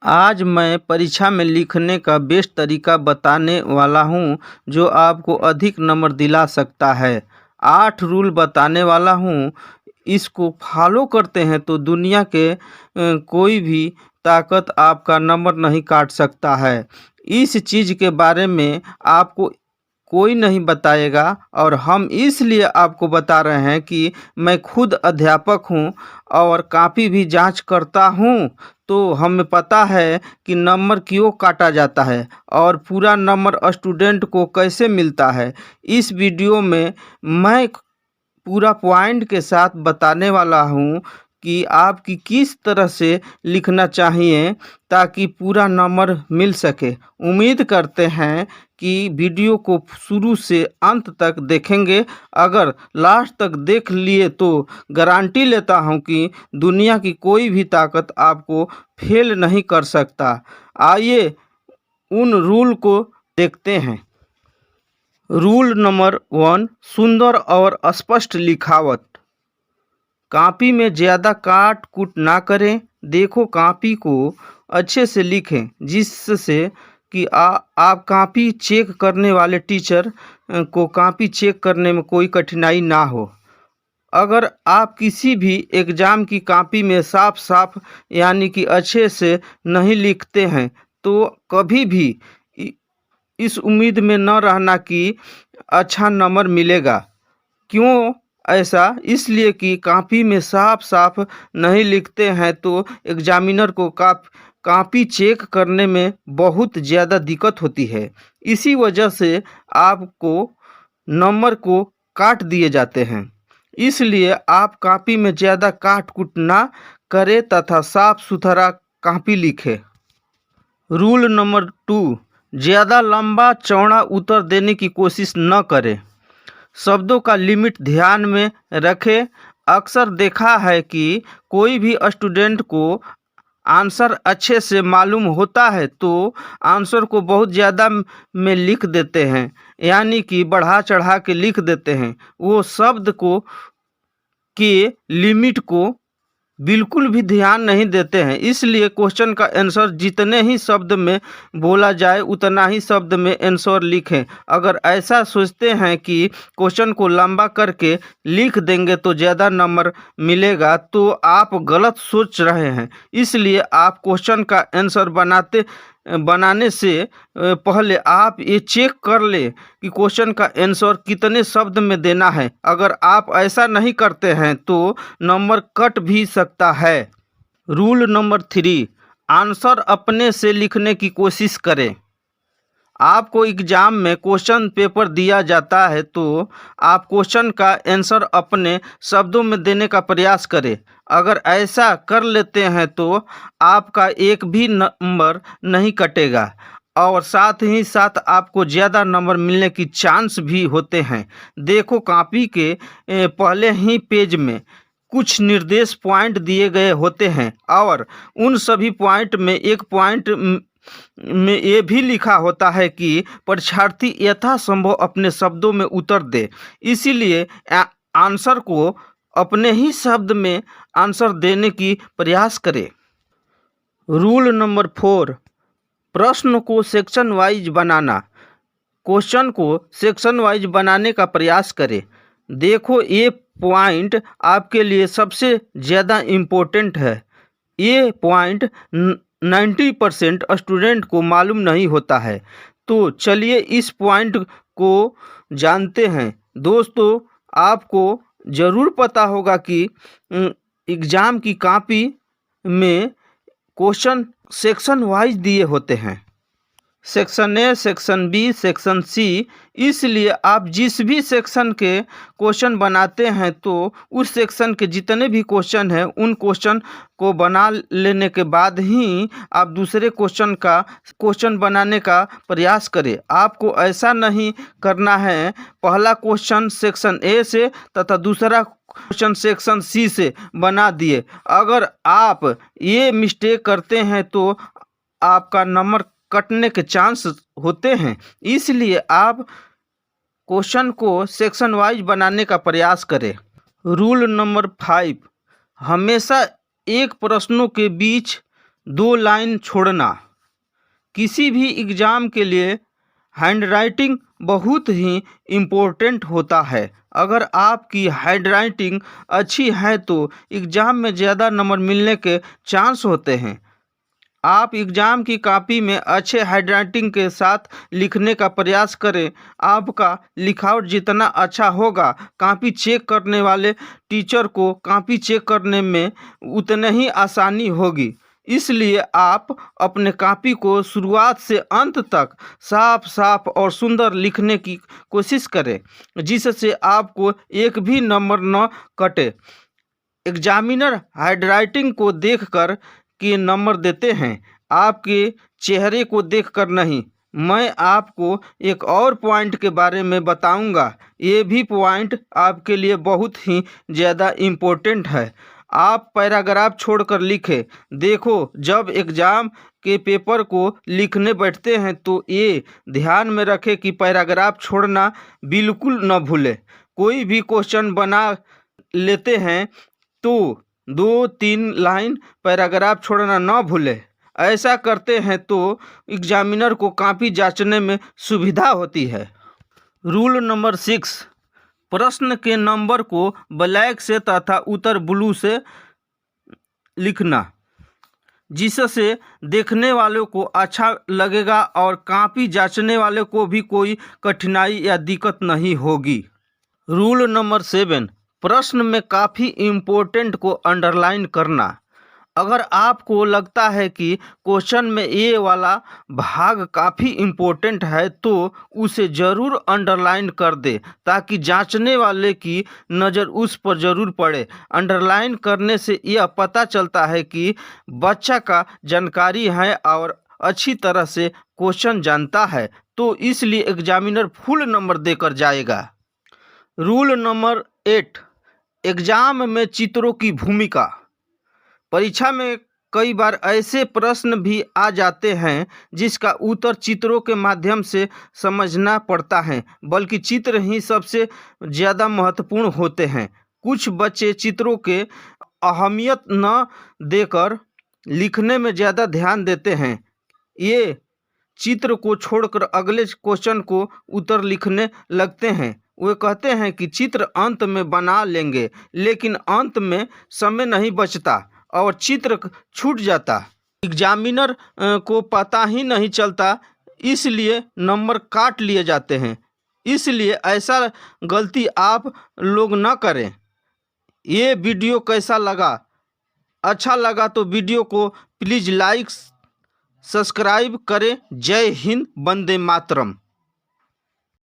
आज मैं परीक्षा में लिखने का बेस्ट तरीका बताने वाला हूँ जो आपको अधिक नंबर दिला सकता है। 8 रूल बताने वाला हूँ, इसको फॉलो करते हैं तो दुनिया के कोई भी ताकत आपका नंबर नहीं काट सकता है। इस चीज़ के बारे में आपको कोई नहीं बताएगा और हम इसलिए आपको बता रहे हैं कि मैं खुद अध्यापक हूँ और काफ़ी भी जांच करता हूँ, तो हमें पता है कि नंबर क्यों काटा जाता है और पूरा नंबर स्टूडेंट को कैसे मिलता है। इस वीडियो में मैं पूरा पॉइंट के साथ बताने वाला हूँ कि आपकी किस तरह से लिखना चाहिए ताकि पूरा नंबर मिल सके। उम्मीद करते हैं कि वीडियो को शुरू से अंत तक देखेंगे। अगर लास्ट तक देख लिए तो गारंटी लेता हूं कि दुनिया की कोई भी ताकत आपको फेल नहीं कर सकता। आइए उन रूल को देखते हैं। रूल नंबर 1, सुंदर और स्पष्ट लिखावट। कॉपी में ज़्यादा काट कूट ना करें। देखो, कॉपी को अच्छे से लिखें जिससे कि आप कॉपी चेक करने वाले टीचर को कॉपी चेक करने में कोई कठिनाई ना हो। अगर आप किसी भी एग्ज़ाम की कॉपी में साफ साफ यानी कि अच्छे से नहीं लिखते हैं तो कभी भी इस उम्मीद में न रहना कि अच्छा नंबर मिलेगा। क्यों ऐसा? इसलिए कि कॉपी में साफ साफ नहीं लिखते हैं तो एग्जामिनर को कॉपी चेक करने में बहुत ज़्यादा दिक्कत होती है। इसी वजह से आपको नंबर को काट दिए जाते हैं। इसलिए आप कॉपी में ज़्यादा काट कूट ना करें तथा साफ सुथरा कॉपी लिखें। रूल नंबर 2, ज़्यादा लंबा चौड़ा उत्तर देने की कोशिश न करें। शब्दों का लिमिट ध्यान में रखें। अक्सर देखा है कि कोई भी स्टूडेंट को आंसर अच्छे से मालूम होता है तो आंसर को बहुत ज़्यादा में लिख देते हैं, यानी कि बढ़ा चढ़ा के लिख देते हैं। वो शब्द को के लिमिट को बिल्कुल भी ध्यान नहीं देते हैं। इसलिए क्वेश्चन का आंसर जितने ही शब्द में बोला जाए उतना ही शब्द में आंसर लिखें। अगर ऐसा सोचते हैं कि क्वेश्चन को लंबा करके लिख देंगे तो ज़्यादा नंबर मिलेगा तो आप गलत सोच रहे हैं। इसलिए आप क्वेश्चन का आंसर बनाने से पहले आप ये चेक कर ले कि क्वेश्चन का आंसर कितने शब्द में देना है। अगर आप ऐसा नहीं करते हैं तो नंबर कट भी सकता है। रूल नंबर 3, आंसर अपने से लिखने की कोशिश करें। आपको एग्जाम में क्वेश्चन पेपर दिया जाता है तो आप क्वेश्चन का आंसर अपने शब्दों में देने का प्रयास करें। अगर ऐसा कर लेते हैं तो आपका एक भी नंबर नहीं कटेगा और साथ ही साथ आपको ज़्यादा नंबर मिलने की चांस भी होते हैं। देखो, कॉपी के पहले ही पेज में कुछ निर्देश पॉइंट दिए गए होते हैं और उन सभी पॉइंट में एक पॉइंट में ये भी लिखा होता है कि परीक्षार्थी यथासंभव अपने शब्दों में उत्तर दे। इसीलिए आंसर को अपने ही शब्द में आंसर देने की प्रयास करें। रूल नंबर 4, प्रश्न को सेक्शन वाइज बनाना। क्वेश्चन को सेक्शन वाइज बनाने का प्रयास करें। देखो, ये पॉइंट आपके लिए सबसे ज़्यादा इम्पोर्टेंट है। ये पॉइंट 90% स्टूडेंट को मालूम नहीं होता है। तो चलिए इस पॉइंट को जानते हैं। दोस्तों, आपको ज़रूर पता होगा कि एग्ज़ाम की कॉपी में क्वेश्चन सेक्शन वाइज दिए होते हैं, section A, section B, section C. इसलिए आप जिस भी सेक्शन के क्वेश्चन बनाते हैं तो उस सेक्शन के जितने भी क्वेश्चन हैं उन क्वेश्चन को बना लेने के बाद ही आप दूसरे क्वेश्चन बनाने का प्रयास करें। आपको ऐसा नहीं करना है पहला क्वेश्चन सेक्शन ए से तथा दूसरा क्वेश्चन सेक्शन सी से बना दिए। अगर आप ये मिस्टेक करते हैं तो आपका नंबर कटने के चांस होते हैं। इसलिए आप क्वेश्चन को सेक्शन वाइज बनाने का प्रयास करें। रूल नंबर 5, हमेशा एक प्रश्नों के बीच 2 लाइन छोड़ना। किसी भी एग्ज़ाम के लिए हैंडराइटिंग बहुत ही इम्पोर्टेंट होता है। अगर आपकी हैंडराइटिंग अच्छी है तो एग्ज़ाम में ज़्यादा नंबर मिलने के चांस होते हैं। आप एग्ज़ाम की कॉपी में अच्छे हैंडराइटिंग के साथ लिखने का प्रयास करें। आपका लिखावट जितना अच्छा होगा, कॉपी चेक करने वाले टीचर को कॉपी चेक करने में उतनी ही आसानी होगी। इसलिए आप अपने कॉपी को शुरुआत से अंत तक साफ साफ और सुंदर लिखने की कोशिश करें, जिससे आपको एक भी नंबर न कटे। एग्जामिनर हैंडराइटिंग को देखकर के नंबर देते हैं, आपके चेहरे को देखकर नहीं। मैं आपको एक और पॉइंट के बारे में बताऊंगा। ये भी पॉइंट आपके लिए बहुत ही ज़्यादा इम्पोर्टेंट है। आप पैराग्राफ छोड़कर लिखें। देखो, जब एग्ज़ाम के पेपर को लिखने बैठते हैं तो ये ध्यान में रखें कि पैराग्राफ छोड़ना बिल्कुल न भूलें। कोई भी क्वेश्चन बना लेते हैं तो 2-3 लाइन पैराग्राफ छोड़ना न भूलें। ऐसा करते हैं तो एग्जामिनर को कॉपी जांचने में सुविधा होती है। रूल नंबर 6, प्रश्न के नंबर को ब्लैक से तथा उत्तर ब्लू से लिखना, जिससे देखने वालों को अच्छा लगेगा और कॉपी जांचने वाले को भी कोई कठिनाई या दिक्कत नहीं होगी। रूल नंबर 7, प्रश्न में काफ़ी इम्पोर्टेंट को अंडरलाइन करना। अगर आपको लगता है कि क्वेश्चन में ये वाला भाग काफ़ी इम्पोर्टेंट है तो उसे ज़रूर अंडरलाइन कर दे, ताकि जांचने वाले की नज़र उस पर ज़रूर पड़े। अंडरलाइन करने से यह पता चलता है कि बच्चा का जानकारी है और अच्छी तरह से क्वेश्चन जानता है, तो इसलिए एग्जामिनर फुल नंबर देकर जाएगा। रूल नंबर 8, एग्ज़ाम में चित्रों की भूमिका। परीक्षा में कई बार ऐसे प्रश्न भी आ जाते हैं जिसका उत्तर चित्रों के माध्यम से समझना पड़ता है, बल्कि चित्र ही सबसे ज़्यादा महत्वपूर्ण होते हैं। कुछ बच्चे चित्रों के अहमियत न देकर लिखने में ज़्यादा ध्यान देते हैं। ये चित्र को छोड़कर अगले क्वेश्चन को उत्तर लिखने लगते हैं। वे कहते हैं कि चित्र अंत में बना लेंगे, लेकिन अंत में समय नहीं बचता और चित्र छूट जाता। एग्जामिनर को पता ही नहीं चलता, इसलिए नंबर काट लिए जाते हैं। इसलिए ऐसा गलती आप लोग न करें। ये वीडियो कैसा लगा? अच्छा लगा तो वीडियो को प्लीज़ लाइक सब्सक्राइब करें। जय हिंद, वंदे मातरम।